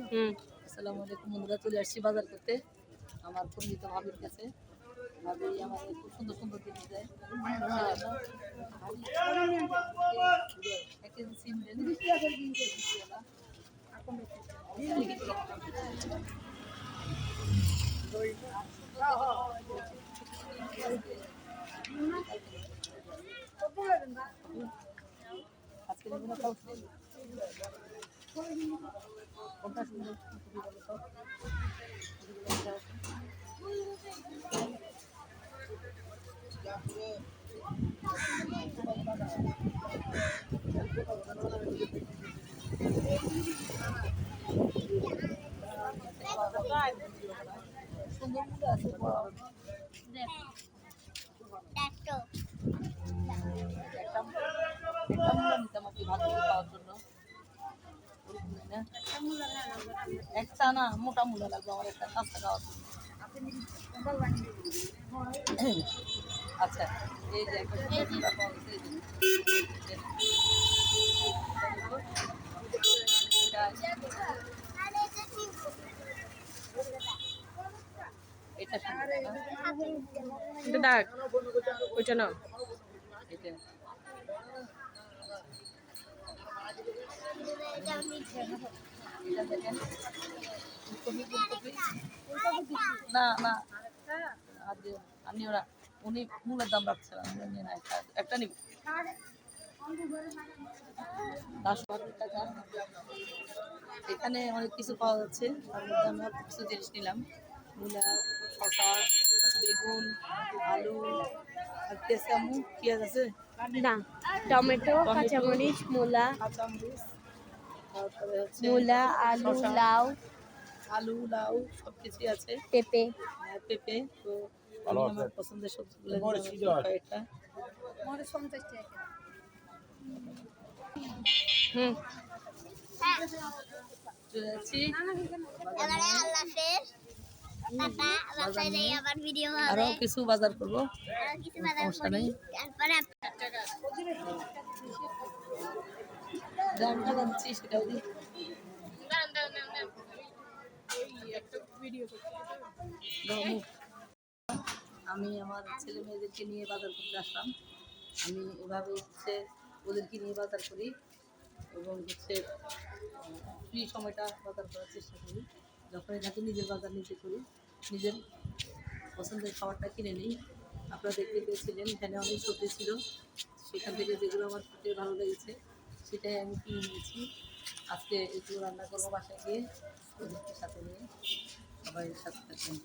আসসালামু আলাইকুম বন্ধুরা, চলে আসছি বাজার করতে আমার পরিচিত ভাবির কাছে। ভাবি আমাদের খুব সুন্দর সুন্দর জিনিস দেয়। এক কেজি সিম দেন, আজকে কোনটা সুন্দর সুন্দর মূল্য আছে। একটা মূল্য নিতাম আর কি ভালো পাওয়ার জন্য। একটা না, মোটা মূল্য লাগবে আমার, একটা কাঁচা খাওয়ার জন্য। আচ্ছা, এই যে একটা মূল্য পাওয়া গেছে, এটা এটা ডাক ওইটা না, এটা এটা দেখেন, না না আমি ওরা উনি মূলের দাম রাখছে না, একটা নিব 10 টাকা। এখানে অনেক কিছু পাওয়া যাচ্ছে, তার মধ্যে আমি অল্প কিছু জিনিস নিলাম। মূলা, শসা, বেগুন, আলু, আর কেঁচামু, পেঁয়াজ আছে না টমেটো, কাঁচামরিচ, মূলা, কাঁচামরিচ, তারপরে হচ্ছে মূলা, আলু, লাউ, লাউ সব কিছুই আছে, পেঁপে। পেঁপে। তো আমি আমার পছন্দের সবজিগুলো এটা চলে যাচ্ছি। আরো কিছু বাজার করবো, সমস্যা নেই। টাকা দিচ্ছি সেটাও দিই। আমি আমার ছেলে মেয়েদেরকে নিয়ে বাজার করতে আসলাম। আমি এভাবে হচ্ছে ওদেরকে নিয়ে বাজার করি এবং হচ্ছে ফ্রি সময়টা বাজার করার চেষ্টা করি। যখনই থাকি নিজের বাজার নিজে করি, নিজের পছন্দের খাবারটা কিনে নিই। আপনারা দেখতে পেয়েছিলেন এখানে অনেক সবজি ছিল, সেখান থেকে যেগুলো আমার খেতে ভালো লেগেছে সেটাই আমি কিনে নিয়েছি। আজকে এগুলো রান্না করবো বাসায় গিয়ে, ওদেরকে সাথে নিয়ে। সবাই সাথে থাকবেন।